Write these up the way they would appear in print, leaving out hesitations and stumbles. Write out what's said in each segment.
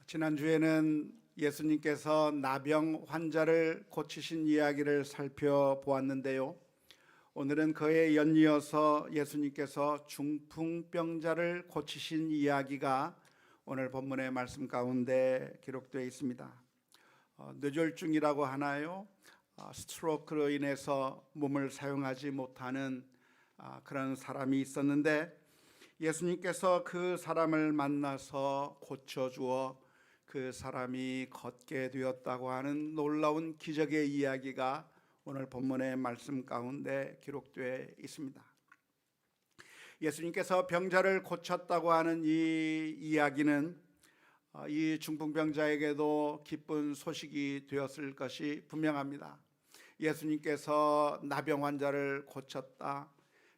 지난주에는 예수님께서 나병 환자를 고치신 이야기를 살펴보았는데요. 오늘은 그에 연이어서 예수님께서 중풍병자를 고치신 이야기가 오늘 본문의 말씀 가운데 기록되어 있습니다. 뇌졸중이라고 하나요? 스트로크로 인해서 몸을 사용하지 못하는 그런 사람이 있었는데 예수님께서 그 사람을 만나서 고쳐주어 그 사람이 걷게 되었다고 하는 놀라운 기적의 이야기가 오늘 본문의 말씀 가운데 기록되어 있습니다. 예수님께서 병자를 고쳤다고 하는 이 이야기는 이 중풍병자에게도 기쁜 소식이 되었을 것이 분명합니다. 예수님께서 나병 환자를 고쳤다,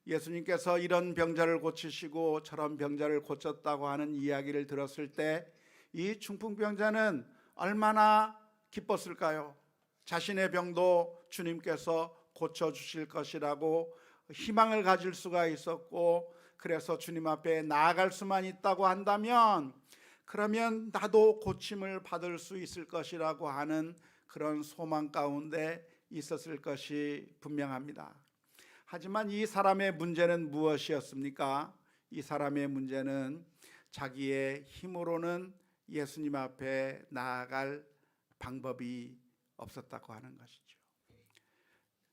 예수님께서 이런 병자를 고치시고 저런 병자를 고쳤다고 하는 이야기를 들었을 때 이 중풍병자는 얼마나 기뻤을까요? 자신의 병도 주님께서 고쳐주실 것이라고 희망을 가질 수가 있었고, 그래서 주님 앞에 나아갈 수만 있다고 한다면 그러면 나도 고침을 받을 수 있을 것이라고 하는 그런 소망 가운데 있었을 것이 분명합니다. 하지만 이 사람의 문제는 무엇이었습니까? 이 사람의 문제는 자기의 힘으로는 예수님 앞에 나아갈 방법이 없었다고 하는 것이죠.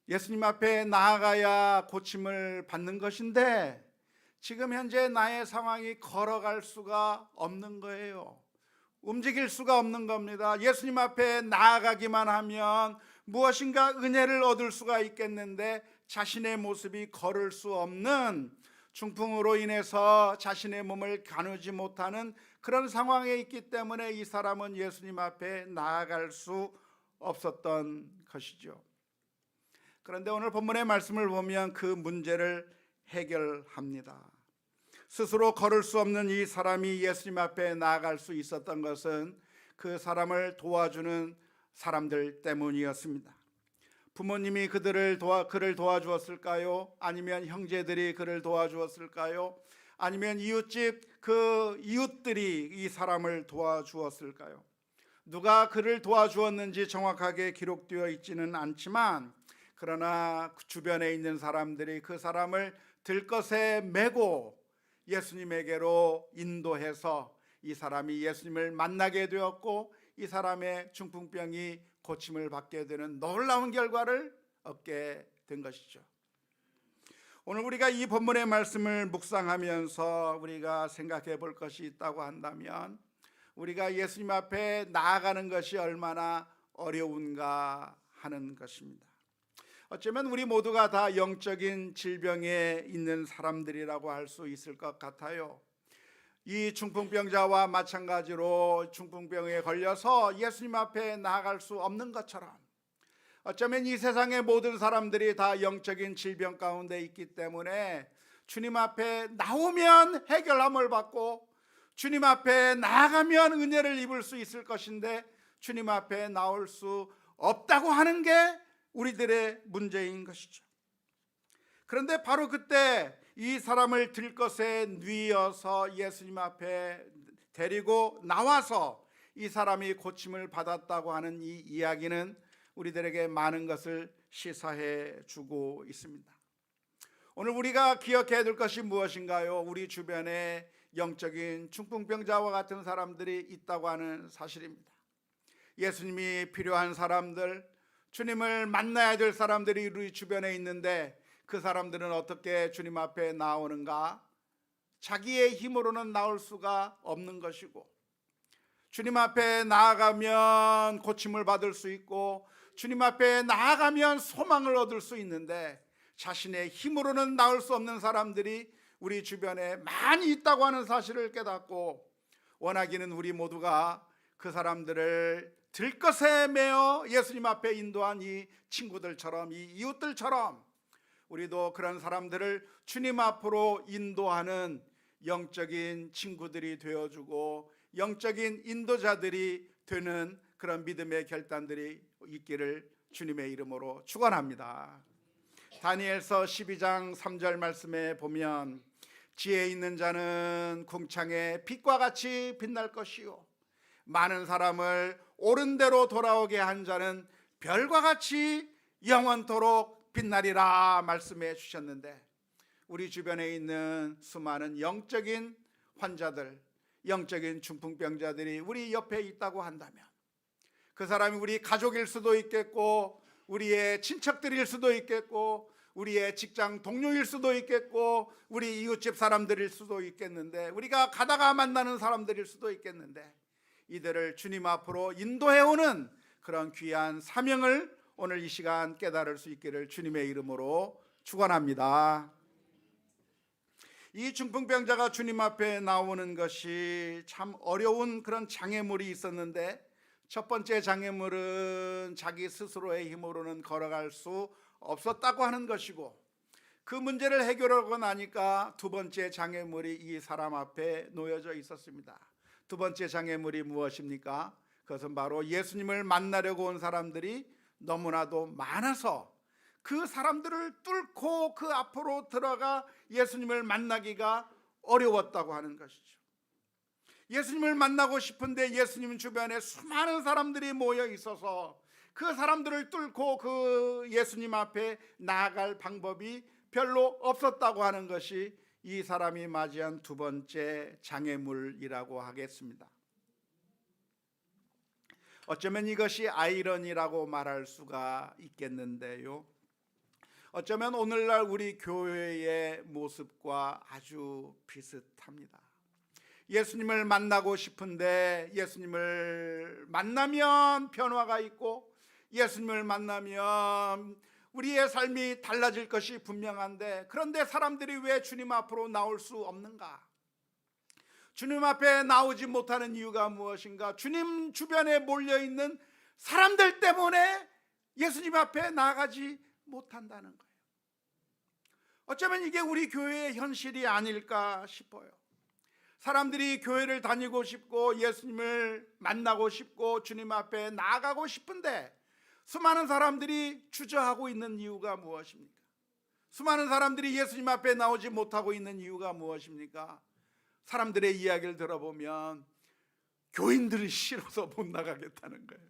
예수님 앞에 나아가야 고침을 받는 것인데 지금 현재 나의 상황이 걸어갈 수가 없는 거예요. 움직일 수가 없는 겁니다. 예수님 앞에 나아가기만 하면 무엇인가 은혜를 얻을 수가 있겠는데 자신의 모습이 걸을 수 없는, 중풍으로 인해서 자신의 몸을 가누지 못하는 그런 상황에 있기 때문에 이 사람은 예수님 앞에 나아갈 수 없었던 것이죠. 그런데 오늘 본문의 말씀을 보면 그 문제를 해결합니다. 스스로 걸을 수 없는 이 사람이 예수님 앞에 나아갈 수 있었던 것은 그 사람을 도와주는 사람들 때문이었습니다. 부모님이 그를 도와주었을까요? 아니면 형제들이 그를 도와주었을까요? 아니면 이웃집 그 이웃들이 이 사람을 도와주었을까요? 누가 그를 도와주었는지 정확하게 기록되어 있지는 않지만, 그러나 주변에 있는 사람들이 그 사람을 들것에 메고 예수님에게로 인도해서 이 사람이 예수님을 만나게 되었고 이 사람의 중풍병이 고침을 받게 되는 놀라운 결과를 얻게 된 것이죠. 오늘 우리가 이 본문의 말씀을 묵상하면서 우리가 생각해 볼 것이 있다고 한다면 우리가 예수님 앞에 나아가는 것이 얼마나 어려운가 하는 것입니다. 어쩌면 우리 모두가 다 영적인 질병에 있는 사람들이라고 할 수 있을 것 같아요. 이 중풍병자와 마찬가지로 중풍병에 걸려서 예수님 앞에 나아갈 수 없는 것처럼 어쩌면 이 세상의 모든 사람들이 다 영적인 질병 가운데 있기 때문에 주님 앞에 나오면 해결함을 받고 주님 앞에 나아가면 은혜를 입을 수 있을 것인데 주님 앞에 나올 수 없다고 하는 게 우리들의 문제인 것이죠. 그런데 바로 그때 이 사람을 들것에 뉘어서 예수님 앞에 데리고 나와서 이 사람이 고침을 받았다고 하는 이 이야기는 우리들에게 많은 것을 시사해 주고 있습니다. 오늘 우리가 기억해야 될 것이 무엇인가요? 우리 주변에 영적인 중풍병자와 같은 사람들이 있다고 하는 사실입니다. 예수님이 필요한 사람들, 주님을 만나야 될 사람들이 우리 주변에 있는데 그 사람들은 어떻게 주님 앞에 나오는가? 자기의 힘으로는 나올 수가 없는 것이고, 주님 앞에 나아가면 고침을 받을 수 있고 주님 앞에 나아가면 소망을 얻을 수 있는데 자신의 힘으로는 나올 수 없는 사람들이 우리 주변에 많이 있다고 하는 사실을 깨닫고, 원하기는 우리 모두가 그 사람들을 들것에 매어 예수님 앞에 인도한 이 친구들처럼, 이 이웃들처럼 우리도 그런 사람들을 주님 앞으로 인도하는 영적인 친구들이 되어주고 영적인 인도자들이 되는 그런 믿음의 결단들이 있기를 주님의 이름으로 축원합니다. 다니엘서 12장 3절 말씀에 보면 지혜 있는 자는 궁창에 빛과 같이 빛날 것이요 많은 사람을 옳은 대로 돌아오게 한 자는 별과 같이 영원토록 빛나리라 말씀해 주셨는데, 우리 주변에 있는 수많은 영적인 환자들, 영적인 중풍병자들이 우리 옆에 있다고 한다면, 그 사람이 우리 가족일 수도 있겠고, 우리의 친척들일 수도 있겠고, 우리의 직장 동료일 수도 있겠고, 우리 이웃집 사람들일 수도 있겠는데, 우리가 가다가 만나는 사람들일 수도 있겠는데, 이들을 주님 앞으로 인도해오는 그런 귀한 사명을 오늘 이 시간 깨달을 수 있기를 주님의 이름으로 축원합니다. 이 중풍병자가 주님 앞에 나오는 것이 참 어려운 그런 장애물이 있었는데, 첫 번째 장애물은 자기 스스로의 힘으로는 걸어갈 수 없었다고 하는 것이고, 그 문제를 해결하고 나니까 두 번째 장애물이 이 사람 앞에 놓여져 있었습니다. 두 번째 장애물이 무엇입니까? 그것은 바로 예수님을 만나려고 온 사람들이 너무나도 많아서 그 사람들을 뚫고 그 앞으로 들어가 예수님을 만나기가 어려웠다고 하는 것이죠. 예수님을 만나고 싶은데 예수님 주변에 수많은 사람들이 모여 있어서 그 사람들을 뚫고 그 예수님 앞에 나아갈 방법이 별로 없었다고 하는 것이 이 사람이 맞이한 두 번째 장애물이라고 하겠습니다. 어쩌면 이것이 아이러니라고 말할 수가 있겠는데요, 어쩌면 오늘날 우리 교회의 모습과 아주 비슷합니다. 예수님을 만나고 싶은데 예수님을 만나면 변화가 있고, 예수님을 만나면 우리의 삶이 달라질 것이 분명한데, 그런데 사람들이 왜 주님 앞으로 나올 수 없는가? 주님 앞에 나오지 못하는 이유가 무엇인가? 주님 주변에 몰려있는 사람들 때문에 예수님 앞에 나아가지 못한다는 거예요. 어쩌면 이게 우리 교회의 현실이 아닐까 싶어요. 사람들이 교회를 다니고 싶고 예수님을 만나고 싶고 주님 앞에 나아가고 싶은데, 수많은 사람들이 주저하고 있는 이유가 무엇입니까? 수많은 사람들이 예수님 앞에 나오지 못하고 있는 이유가 무엇입니까? 사람들의 이야기를 들어보면 교인들이 싫어서 못 나가겠다는 거예요.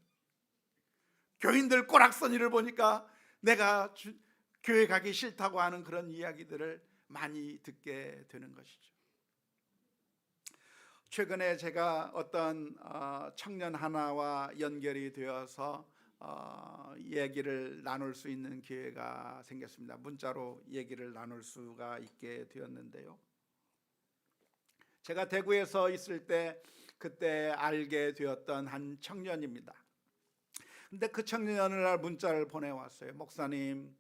교인들 꼬락서니를 보니까 내가 교회 가기 싫다고 하는 그런 이야기들을 많이 듣게 되는 것이죠. 최근에 제가 어떤 청년 하나와 연결이 되어서 얘기를 나눌 수 있는 기회가 생겼습니다. 문자로 얘기를 나눌 수가 있게 되었는데요, 제가 대구에서 있을 때 그때 알게 되었던 한 청년입니다. 근데 그 청년이 어느 날 문자를 보내왔어요. 목사님,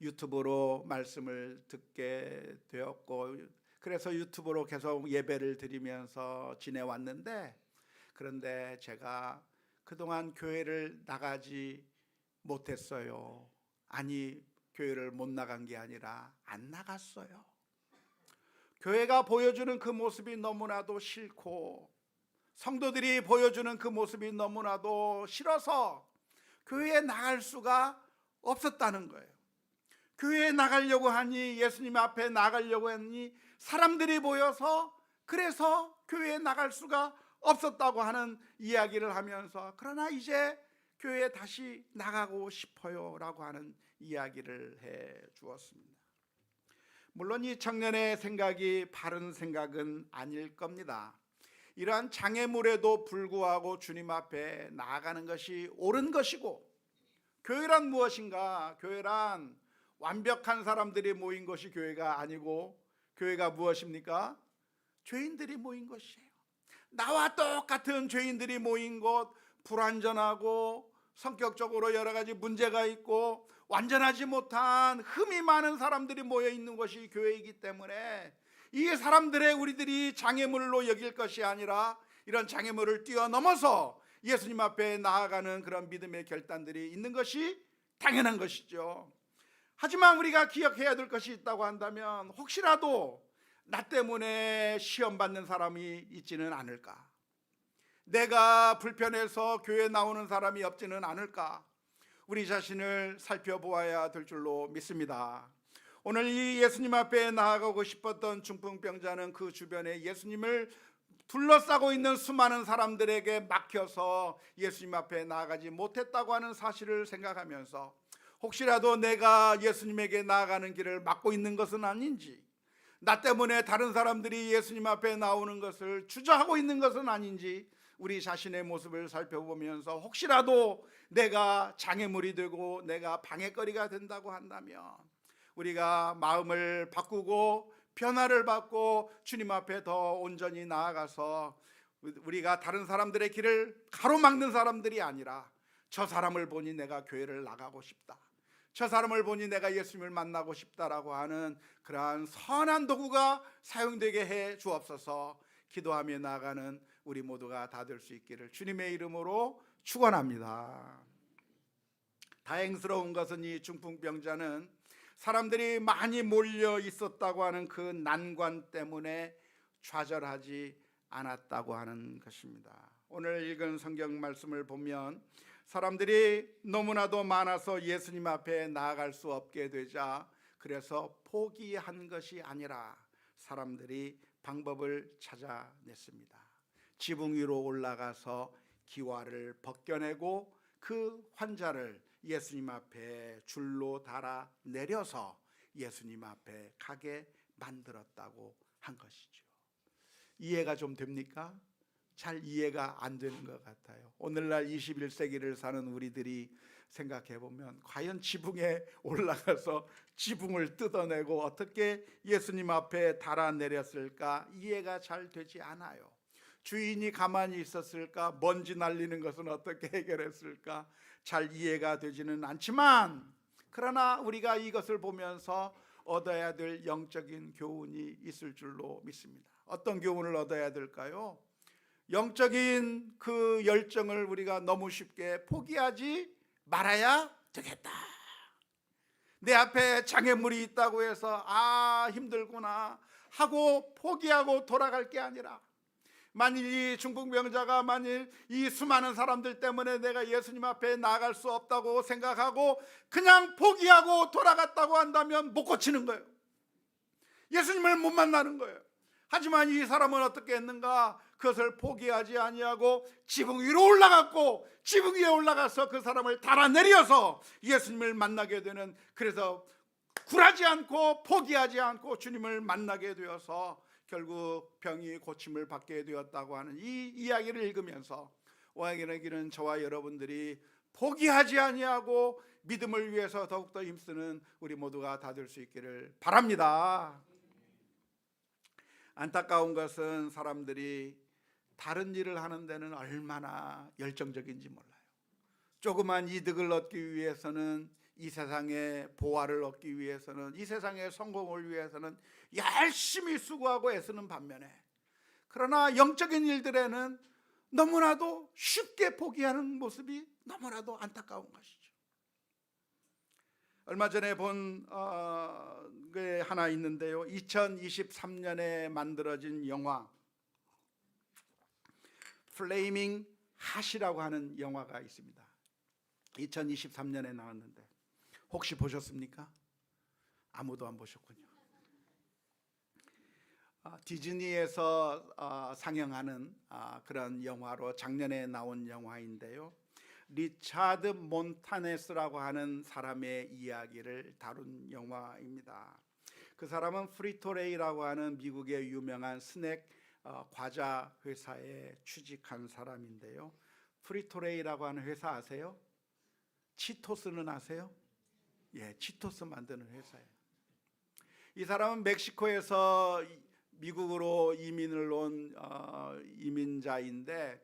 유튜브로 말씀을 듣게 되었고, 그래서 유튜브로 계속 예배를 드리면서 지내왔는데, 그런데 제가 그동안 교회를 나가지 못했어요. 아니, 교회를 못 나간 게 아니라 안 나갔어요. 교회가 보여주는 그 모습이 너무나도 싫고, 성도들이 보여주는 그 모습이 너무나도 싫어서 교회에 나갈 수가 없었다는 거예요. 교회에 나가려고 하니, 예수님 앞에 나가려고 하니 사람들이 보여서, 그래서 교회에 나갈 수가 없었다고 하는 이야기를 하면서, 그러나 이제 교회에 다시 나가고 싶어요 라고 하는 이야기를 해 주었습니다. 물론 이 청년의 생각이 바른 생각은 아닐 겁니다. 이러한 장애물에도 불구하고 주님 앞에 나아가는 것이 옳은 것이고, 교회란 무엇인가? 교회란 완벽한 사람들이 모인 것이 교회가 아니고, 교회가 무엇입니까? 죄인들이 모인 것이에요. 나와 똑같은 죄인들이 모인 곳, 불완전하고 성격적으로 여러 가지 문제가 있고 완전하지 못한 흠이 많은 사람들이 모여 있는 것이 교회이기 때문에, 이 사람들의 우리들이 장애물로 여길 것이 아니라 이런 장애물을 뛰어넘어서 예수님 앞에 나아가는 그런 믿음의 결단들이 있는 것이 당연한 것이죠. 하지만 우리가 기억해야 될 것이 있다고 한다면, 혹시라도 나 때문에 시험 받는 사람이 있지는 않을까? 내가 불편해서 교회 나오는 사람이 없지는 않을까? 우리 자신을 살펴보아야 될 줄로 믿습니다. 오늘 이 예수님 앞에 나아가고 싶었던 중풍병자는 그 주변에 예수님을 둘러싸고 있는 수많은 사람들에게 막혀서 예수님 앞에 나아가지 못했다고 하는 사실을 생각하면서 혹시라도 내가 예수님에게 나아가는 길을 막고 있는 것은 아닌지, 나 때문에 다른 사람들이 예수님 앞에 나오는 것을 주저하고 있는 것은 아닌지 우리 자신의 모습을 살펴보면서 혹시라도 내가 장애물이 되고 내가 방해거리가 된다고 한다면 우리가 마음을 바꾸고 변화를 받고 주님 앞에 더 온전히 나아가서 우리가 다른 사람들의 길을 가로막는 사람들이 아니라 저 사람을 보니 내가 교회를 나가고 싶다, 저 사람을 보니 내가 예수님을 만나고 싶다라고 하는 그러한 선한 도구가 사용되게 해 주옵소서. 기도하며 나아가는 우리 모두가 다 될 수 있기를 주님의 이름으로 축원합니다. 다행스러운 것은 이 중풍병자는 사람들이 많이 몰려 있었다고 하는 그 난관 때문에 좌절하지 않았다고 하는 것입니다. 오늘 읽은 성경 말씀을 보면 사람들이 너무나도 많아서 예수님 앞에 나아갈 수 없게 되자 그래서 포기한 것이 아니라 사람들이 방법을 찾아냈습니다. 지붕 위로 올라가서 기와를 벗겨내고 그 환자를 예수님 앞에 줄로 달아 내려서 예수님 앞에 가게 만들었다고 한 것이죠. 이해가 좀 됩니까? 잘 이해가 안 되는 것 같아요. 오늘날 21세기를 사는 우리들이 생각해 보면 과연 지붕에 올라가서 지붕을 뜯어내고 어떻게 예수님 앞에 달아내렸을까 이해가 잘 되지 않아요. 주인이 가만히 있었을까? 먼지 날리는 것은 어떻게 해결했을까? 잘 이해가 되지는 않지만 그러나 우리가 이것을 보면서 얻어야 될 영적인 교훈이 있을 줄로 믿습니다. 어떤 교훈을 얻어야 될까요? 영적인 그 열정을 우리가 너무 쉽게 포기하지 말아야 되겠다. 내 앞에 장애물이 있다고 해서 힘들구나 하고 포기하고 돌아갈 게 아니라 만일 이 중풍병자가 만일 이 수많은 사람들 때문에 내가 예수님 앞에 나아갈 수 없다고 생각하고 그냥 포기하고 돌아갔다고 한다면 못 고치는 거예요. 예수님을 못 만나는 거예요. 하지만 이 사람은 어떻게 했는가? 그것을 포기하지 아니하고 지붕 위로 올라갔고 지붕 위에 올라가서 그 사람을 달아내려서 예수님을 만나게 되는, 그래서 굴하지 않고 포기하지 않고 주님을 만나게 되어서 결국 병이 고침을 받게 되었다고 하는 이 이야기를 읽으면서 오해의 길은 저와 여러분들이 포기하지 아니하고 믿음을 위해서 더욱더 힘쓰는 우리 모두가 다 될 수 있기를 바랍니다. 안타까운 것은 사람들이 다른 일을 하는 데는 얼마나 열정적인지 몰라요. 조그만 이득을 얻기 위해서는, 이 세상의 보화를 얻기 위해서는, 이 세상의 성공을 위해서는 열심히 수고하고 애쓰는 반면에 그러나 영적인 일들에는 너무나도 쉽게 포기하는 모습이 너무나도 안타까운 것이죠. 얼마 전에 본 게 하나 있는데요. 2023년에 만들어진 영화 플레이밍 핫이라고 하는 영화가 있습니다. 2023년에 나왔는데 혹시 보셨습니까? 아무도 안 보셨군요. 디즈니에서 상영하는 그런 영화로 작년에 나온 영화인데요. 리차드 몬타네스라고 하는 사람의 이야기를 다룬 영화입니다. 그 사람은 프리토레이라고 하는 미국의 유명한 스낵 과자 회사에 취직한 사람인데요. 프리토레이라고 하는 회사 아세요? 치토스는 아세요? 예, 치토스 만드는 회사예요. 이 사람은 멕시코에서 미국으로 이민을 온 이민자인데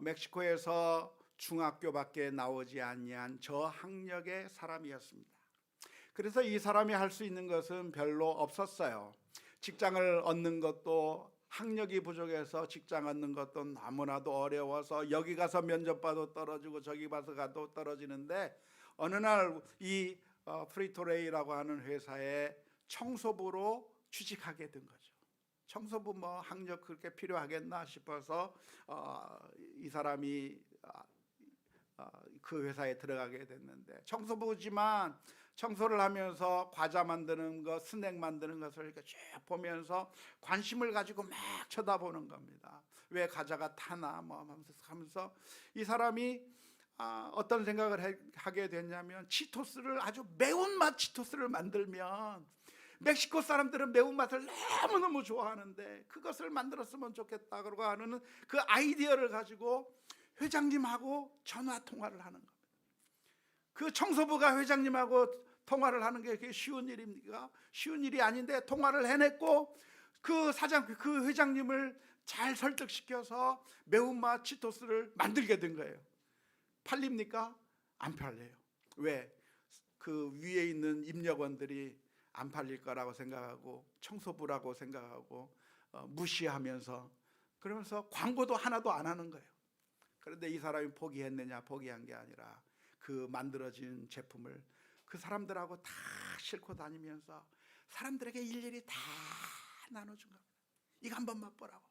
멕시코에서 중학교밖에 나오지 아니한 저학력의 사람이었습니다. 그래서 이 사람이 할 수 있는 것은 별로 없었어요. 직장을 얻는 것도 학력이 부족해서 직장 얻는 것도 너무나도 어려워서 여기 가서 면접 봐도 떨어지고 저기 가서 가도 떨어지는데 어느 날 이 프리토레이라고 하는 회사에 청소부로 취직하게 된 거죠. 청소부 뭐 학력 그렇게 필요하겠나 싶어서 이 사람이 그 회사에 들어가게 됐는데, 청소부지만 청소를 하면서 과자 만드는 것, 스낵 만드는 것을 이렇게 쭉 보면서 관심을 가지고 막 쳐다보는 겁니다. 왜 과자가 타나 뭐 하면서 이 사람이 어떤 생각을 하게 됐냐면, 치토스를, 아주 매운맛 치토스를 만들면 멕시코 사람들은 매운맛을 너무너무 좋아하는데 그것을 만들었으면 좋겠다 그러고 하는 그 아이디어를 가지고 회장님하고 전화 통화를 하는 겁니다. 그 청소부가 회장님하고 통화를 하는 게 그게 쉬운 일입니까? 쉬운 일이 아닌데 통화를 해냈고, 그 회장님을 잘 설득시켜서 매운맛 치토스를 만들게 된 거예요. 팔립니까? 안 팔려요. 왜? 그 위에 있는 임력원들이 안 팔릴 거라고 생각하고, 청소부라고 생각하고 무시하면서, 그러면서 광고도 하나도 안 하는 거예요. 그런데 이 사람이 포기했느냐? 포기한 게 아니라 그 만들어진 제품을 그 사람들하고 다 싣고 다니면서 사람들에게 일일이 다 나눠준 겁니다. 이거 한번 맛보라고.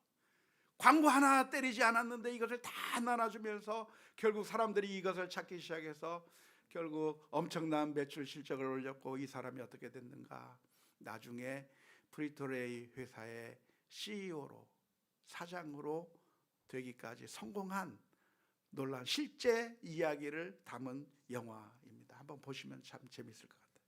광고 하나 때리지 않았는데 이것을 다 나눠주면서 결국 사람들이 이것을 찾기 시작해서 결국 엄청난 매출 실적을 올렸고, 이 사람이 어떻게 됐는가? 나중에 프리토레이 회사의 CEO로, 사장으로 되기까지 성공한 놀라운 실제 이야기를 담은 영화입니다. 한번 보시면 참 재밌을 것 같아요.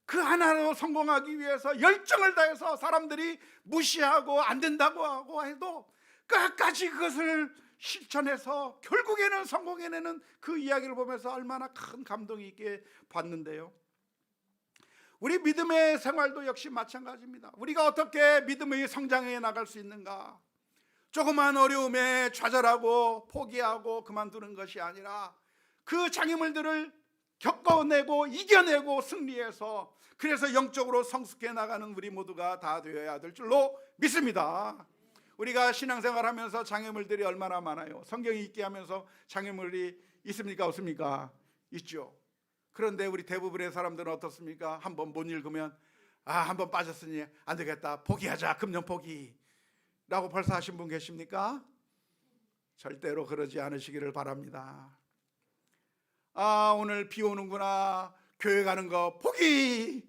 그 하나로 성공하기 위해서 열정을 다해서 사람들이 무시하고 안 된다고 하고 해도 끝까지 그것을 실천해서 결국에는 성공해내는 그 이야기를 보면서 얼마나 큰 감동이 있게 봤는데요. 우리 믿음의 생활도 역시 마찬가지입니다. 우리가 어떻게 믿음의 성장해 나갈 수 있는가? 조그만 어려움에 좌절하고 포기하고 그만두는 것이 아니라 그 장애물들을 겪어내고 이겨내고 승리해서, 그래서 영적으로 성숙해 나가는 우리 모두가 다 되어야 될 줄로 믿습니다. 우리가 신앙생활하면서 장애물들이 얼마나 많아요. 성경이 있게 하면서 장애물이 있습니까? 없습니까? 있죠. 그런데 우리 대부분의 사람들은 어떻습니까? 한번 못 읽으면 한번 빠졌으니 안 되겠다, 포기하자, 금년 포기 라고 벌써 하신 분 계십니까? 절대로 그러지 않으시기를 바랍니다. 오늘 비 오는구나, 교회 가는 거 포기.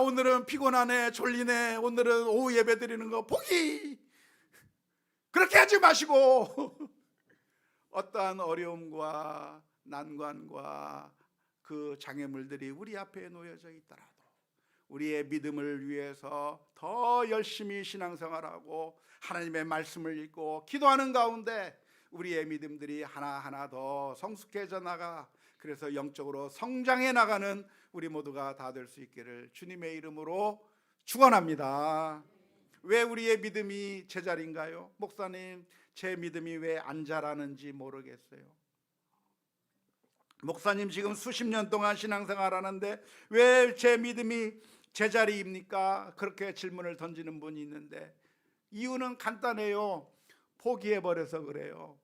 오늘은 피곤하네, 졸리네, 오늘은 오후 예배 드리는 거 포기. 그렇게 하지 마시고 어떠한 어려움과 난관과 그 장애물들이 우리 앞에 놓여져 있더라도 우리의 믿음을 위해서 더 열심히 신앙생활하고 하나님의 말씀을 읽고 기도하는 가운데 우리의 믿음들이 하나하나 더 성숙해져 나가, 그래서 영적으로 성장해 나가는 우리 모두가 다 될 수 있기를 주님의 이름으로 축원합니다. 왜 우리의 믿음이 제자리인가요? 목사님, 제 믿음이 왜 안 자라는지 모르겠어요. 목사님, 지금 수십 년 동안 신앙생활 하는데 왜 제 믿음이 제자리입니까? 그렇게 질문을 던지는 분이 있는데 이유는 간단해요. 포기해버려서 그래요.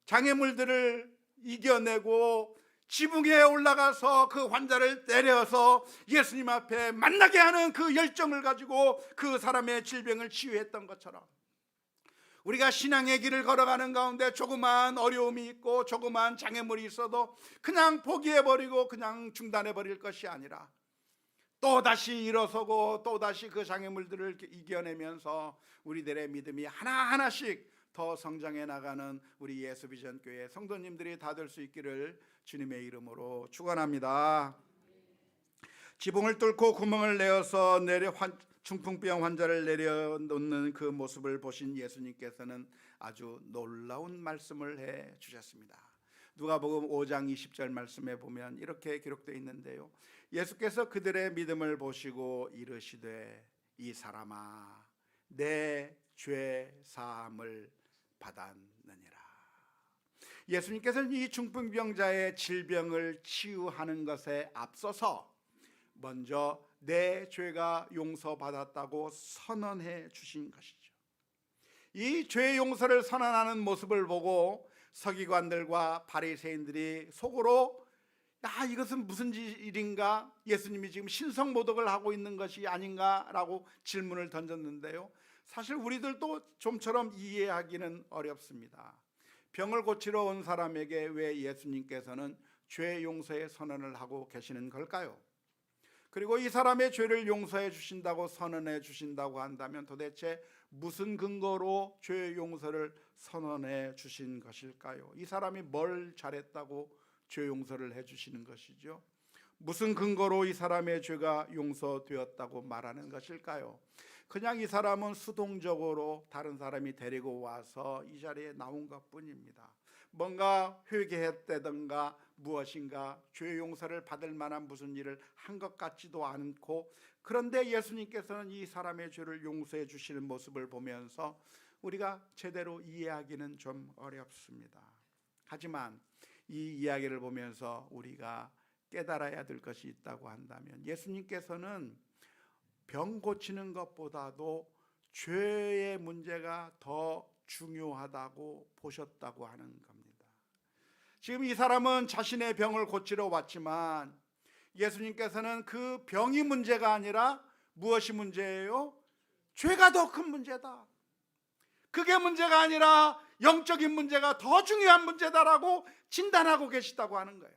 장애물들을 이겨내고 지붕에 올라가서 그 환자를 내려서 예수님 앞에 만나게 하는 그 열정을 가지고 그 사람의 질병을 치유했던 것처럼, 우리가 신앙의 길을 걸어가는 가운데 조그만 어려움이 있고 조그만 장애물이 있어도 그냥 포기해버리고 그냥 중단해버릴 것이 아니라 또다시 일어서고 또다시 그 장애물들을 이겨내면서 우리들의 믿음이 하나하나씩 더 성장해 나가는 우리 예수비전교회 성도님들이 다 될 수 있기를 주님의 이름으로 축원합니다. 지붕을 뚫고 구멍을 내어서 중풍병 환자를 내려놓는 그 모습을 보신 예수님께서는 아주 놀라운 말씀을 해 주셨습니다. 누가복음 5장 20절 말씀에 보면 이렇게 기록되어 있는데요. 예수께서 그들의 믿음을 보시고 이르시되 이 사람아, 내 죄 사함을 받았느니라. 예수님께서는 이 중풍병자의 질병을 치유하는 것에 앞서서 먼저 내 죄가 용서받았다고 선언해 주신 것이죠. 이 죄 용서를 선언하는 모습을 보고 서기관들과 바리새인들이 속으로 이것은 무슨 일인가? 예수님이 지금 신성모독을 하고 있는 것이 아닌가라고 질문을 던졌는데요. 사실 우리들도 좀처럼 이해하기는 어렵습니다. 병을 고치러 온 사람에게 왜 예수님께서는 죄 용서의 선언을 하고 계시는 걸까요? 그리고 이 사람의 죄를 용서해 주신다고 선언해 주신다고 한다면 도대체 무슨 근거로 죄 용서를 선언해 주신 것일까요? 이 사람이 뭘 잘했다고 죄 용서를 해 주시는 것이죠? 무슨 근거로 이 사람의 죄가 용서되었다고 말하는 것일까요? 그냥 이 사람은 수동적으로 다른 사람이 데리고 와서 이 자리에 나온 것뿐입니다. 뭔가 회개했다든가 무엇인가 죄 용서를 받을 만한 무슨 일을 한 것 같지도 않고, 그런데 예수님께서는 이 사람의 죄를 용서해 주시는 모습을 보면서 우리가 제대로 이해하기는 좀 어렵습니다. 하지만 이 이야기를 보면서 우리가 깨달아야 될 것이 있다고 한다면, 예수님께서는 병 고치는 것보다도 죄의 문제가 더 중요하다고 보셨다고 하는 겁니다. 지금 이 사람은 자신의 병을 고치러 왔지만 예수님께서는 그 병이 문제가 아니라 무엇이 문제예요? 죄가 더 큰 문제다. 그게 문제가 아니라 영적인 문제가 더 중요한 문제다라고 진단하고 계시다고 하는 거예요.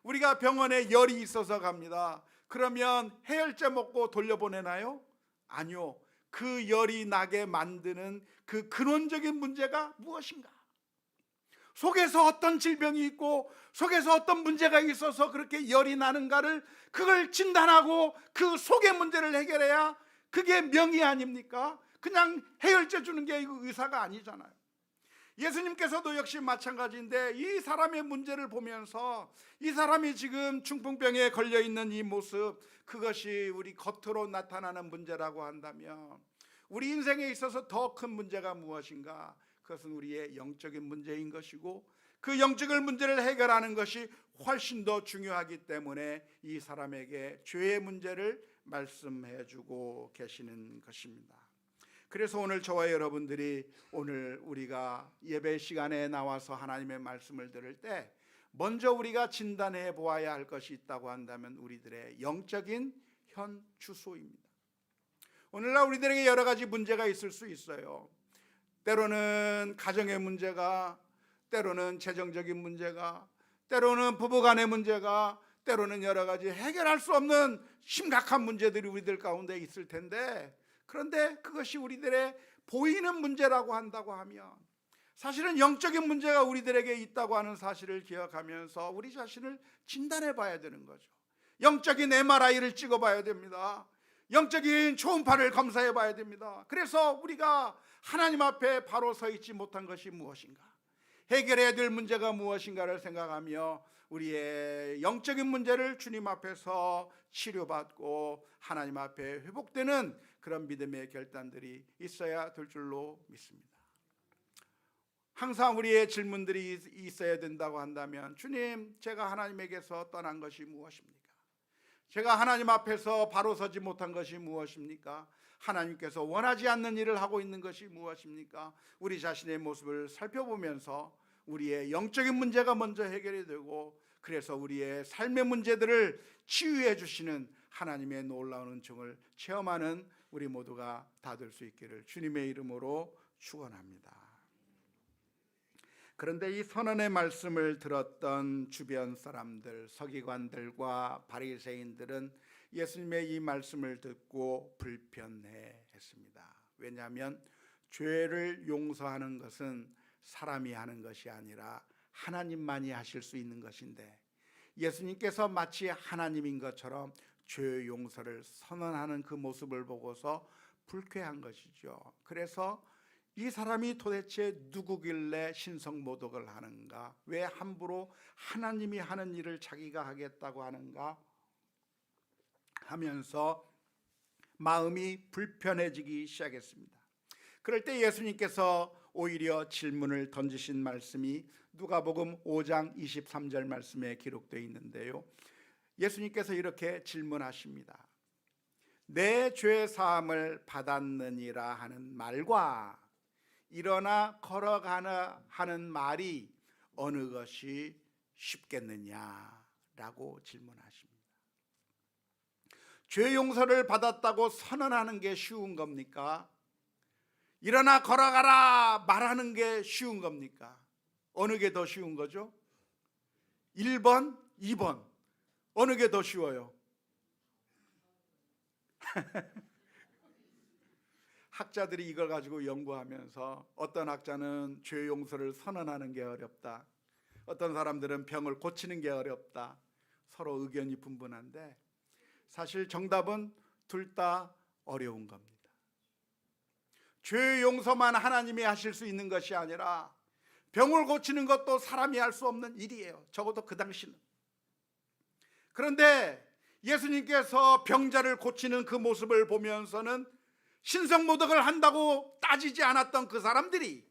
우리가 병원에 열이 있어서 갑니다. 그러면 해열제 먹고 돌려보내나요? 아니요. 그 열이 나게 만드는 그 근원적인 문제가 무엇인가? 속에서 어떤 질병이 있고 속에서 어떤 문제가 있어서 그렇게 열이 나는가를, 그걸 진단하고 그 속의 문제를 해결해야 그게 명의 아닙니까? 그냥 해열제 주는 게 의사가 아니잖아요. 예수님께서도 역시 마찬가지인데, 이 사람의 문제를 보면서 이 사람이 지금 중풍병에 걸려있는 이 모습, 그것이 우리 겉으로 나타나는 문제라고 한다면 우리 인생에 있어서 더 큰 문제가 무엇인가? 그것은 우리의 영적인 문제인 것이고, 그 영적인 문제를 해결하는 것이 훨씬 더 중요하기 때문에 이 사람에게 죄의 문제를 말씀해 주고 계시는 것입니다. 그래서 오늘 저와 여러분들이 오늘 우리가 예배 시간에 나와서 하나님의 말씀을 들을 때 먼저 우리가 진단해 보아야 할 것이 있다고 한다면 우리들의 영적인 현 주소입니다. 오늘날 우리들에게 여러 가지 문제가 있을 수 있어요. 때로는 가정의 문제가, 때로는 재정적인 문제가, 때로는 부부간의 문제가, 때로는 여러 가지 해결할 수 없는 심각한 문제들이 우리들 가운데 있을 텐데, 그런데 그것이 우리들의 보이는 문제라고 한다고 하면 사실은 영적인 문제가 우리들에게 있다고 하는 사실을 기억하면서 우리 자신을 진단해 봐야 되는 거죠. 영적인 MRI를 찍어 봐야 됩니다. 영적인 초음파를 검사해 봐야 됩니다. 그래서 우리가 하나님 앞에 바로 서 있지 못한 것이 무엇인가, 해결해야 될 문제가 무엇인가를 생각하며 우리의 영적인 문제를 주님 앞에서 치료받고 하나님 앞에 회복되는 그런 믿음의 결단들이 있어야 될 줄로 믿습니다. 항상 우리의 질문들이 있어야 된다고 한다면, 주님, 제가 하나님에게서 떠난 것이 무엇입니까? 제가 하나님 앞에서 바로 서지 못한 것이 무엇입니까? 하나님께서 원하지 않는 일을 하고 있는 것이 무엇입니까? 우리 자신의 모습을 살펴보면서 우리의 영적인 문제가 먼저 해결이 되고, 그래서 우리의 삶의 문제들을 치유해 주시는 하나님의 놀라운 은총을 체험하는 우리 모두가 다 될 수 있기를 주님의 이름으로 축원합니다. 그런데 이 선언의 말씀을 들었던 주변 사람들, 서기관들과 바리새인들은 예수님의 이 말씀을 듣고 불편해했습니다. 왜냐하면 죄를 용서하는 것은 사람이 하는 것이 아니라 하나님만이 하실 수 있는 것인데, 예수님께서 마치 하나님인 것처럼 죄 용서를 선언하는 그 모습을 보고서 불쾌한 것이죠. 그래서 이 사람이 도대체 누구길래 신성모독을 하는가? 왜 함부로 하나님이 하는 일을 자기가 하겠다고 하는가? 하면서 마음이 불편해지기 시작했습니다. 그럴 때 예수님께서 오히려 질문을 던지신 말씀이 누가복음 5장 23절 말씀에 기록되어 있는데요, 예수님께서 이렇게 질문하십니다. 내 죄 사함을 받았느니라 하는 말과 일어나 걸어가나 하는 말이 어느 것이 쉽겠느냐라고 질문하십니다. 죄 용서를 받았다고 선언하는 게 쉬운 겁니까? 일어나 걸어가라 말하는 게 쉬운 겁니까? 어느 게 더 쉬운 거죠? 1번, 2번. 어느 게 더 쉬워요? 학자들이 이걸 가지고 연구하면서 어떤 학자는 죄 용서를 선언하는 게 어렵다, 어떤 사람들은 병을 고치는 게 어렵다, 서로 의견이 분분한데 사실 정답은 둘 다 어려운 겁니다. 죄 용서만 하나님이 하실 수 있는 것이 아니라 병을 고치는 것도 사람이 할 수 없는 일이에요. 적어도 그 당시는. 그런데 예수님께서 병자를 고치는 그 모습을 보면서는 신성모독을 한다고 따지지 않았던 그 사람들이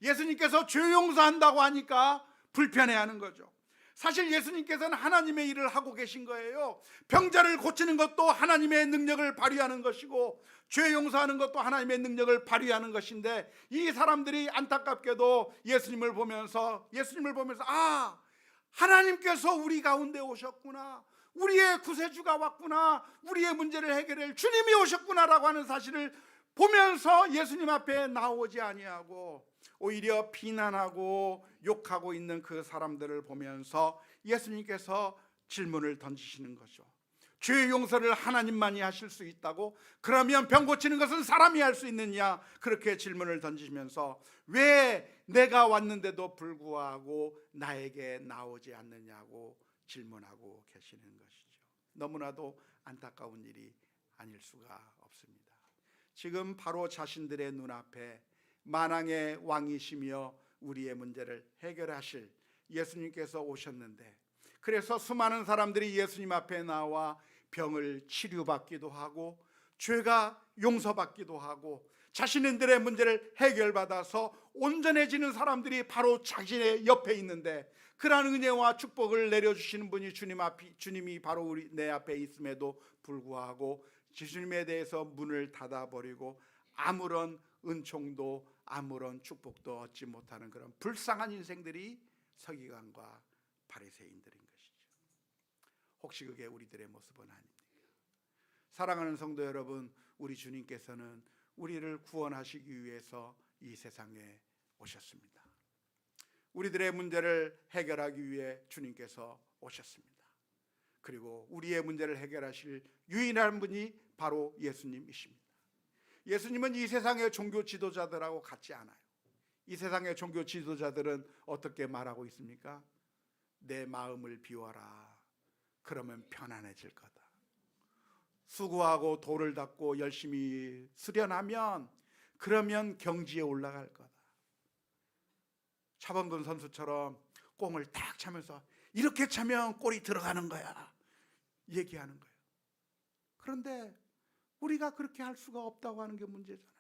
예수님께서 죄 용서한다고 하니까 불편해하는 거죠. 사실 예수님께서는 하나님의 일을 하고 계신 거예요. 병자를 고치는 것도 하나님의 능력을 발휘하는 것이고 죄 용서하는 것도 하나님의 능력을 발휘하는 것인데 이 사람들이 안타깝게도 예수님을 보면서 아, 하나님께서 우리 가운데 오셨구나, 우리의 구세주가 왔구나, 우리의 문제를 해결할 주님이 오셨구나라고 하는 사실을 보면서 예수님 앞에 나오지 아니하고 오히려 비난하고 욕하고 있는 그 사람들을 보면서 예수님께서 질문을 던지시는 거죠. 죄 용서를 하나님만이 하실 수 있다고? 그러면 병 고치는 것은 사람이 할 수 있느냐? 그렇게 질문을 던지시면서 왜 내가 왔는데도 불구하고 나에게 나오지 않느냐고 질문하고 계시는 것이죠. 너무나도 안타까운 일이 아닐 수가 없습니다. 지금 바로 자신들의 눈앞에 만왕의 왕이시며 우리의 문제를 해결하실 예수님께서 오셨는데, 그래서 수많은 사람들이 예수님 앞에 나와 병을 치료받기도 하고 죄가 용서받기도 하고 자신들의 문제를 해결받아서 온전해지는 사람들이 바로 자신의 옆에 있는데, 그러한 은혜와 축복을 내려주시는 분이 주님이 바로 내 앞에 있음에도 불구하고 주님에 대해서 문을 닫아버리고 아무런 은총도 아무런 축복도 얻지 못하는 그런 불쌍한 인생들이 서기관과 바리새인들인 것이죠. 혹시 그게 우리들의 모습은 아닙니까? 사랑하는 성도 여러분, 우리 주님께서는 우리를 구원하시기 위해서 이 세상에 오셨습니다. 우리들의 문제를 해결하기 위해 주님께서 오셨습니다. 그리고 우리의 문제를 해결하실 유일한 분이 바로 예수님이십니다. 예수님은 이 세상의 종교 지도자들하고 같지 않아요. 이 세상의 종교 지도자들은 어떻게 말하고 있습니까? 내 마음을 비워라, 그러면 편안해질 거다. 수고하고 돌을 닦고 열심히 수련하면 그러면 경지에 올라갈 거다. 차범근 선수처럼 공을 딱 차면서 이렇게 차면 골이 들어가는 거야 얘기하는 거예요. 그런데 우리가 그렇게 할 수가 없다고 하는 게 문제잖아요.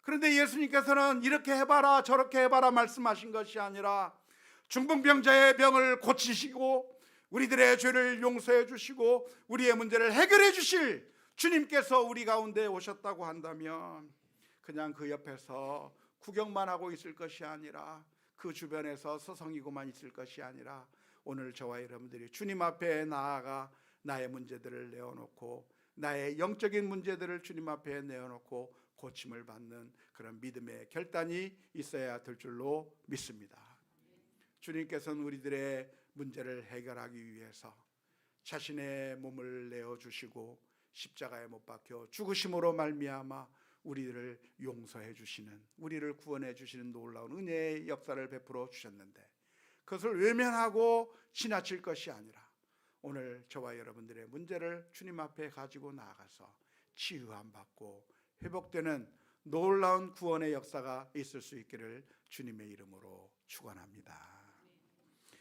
그런데 예수님께서는 이렇게 해봐라 저렇게 해봐라 말씀하신 것이 아니라 중풍병자의 병을 고치시고 우리들의 죄를 용서해 주시고 우리의 문제를 해결해 주실 주님께서 우리 가운데 오셨다고 한다면 그냥 그 옆에서 구경만 하고 있을 것이 아니라 그 주변에서 서성이고만 있을 것이 아니라 오늘 저와 여러분들이 주님 앞에 나아가 나의 문제들을 내어놓고 나의 영적인 문제들을 주님 앞에 내어놓고 고침을 받는 그런 믿음의 결단이 있어야 될 줄로 믿습니다. 주님께서는 우리들의 문제를 해결하기 위해서 자신의 몸을 내어주시고 십자가에 못 박혀 죽으심으로 말미암아 우리를 용서해 주시는, 우리를 구원해 주시는 놀라운 은혜의 역사를 베풀어 주셨는데 그것을 외면하고 지나칠 것이 아니라 오늘 저와 여러분들의 문제를 주님 앞에 가지고 나아가서 치유함 받고 회복되는 놀라운 구원의 역사가 있을 수 있기를 주님의 이름으로 축원합니다.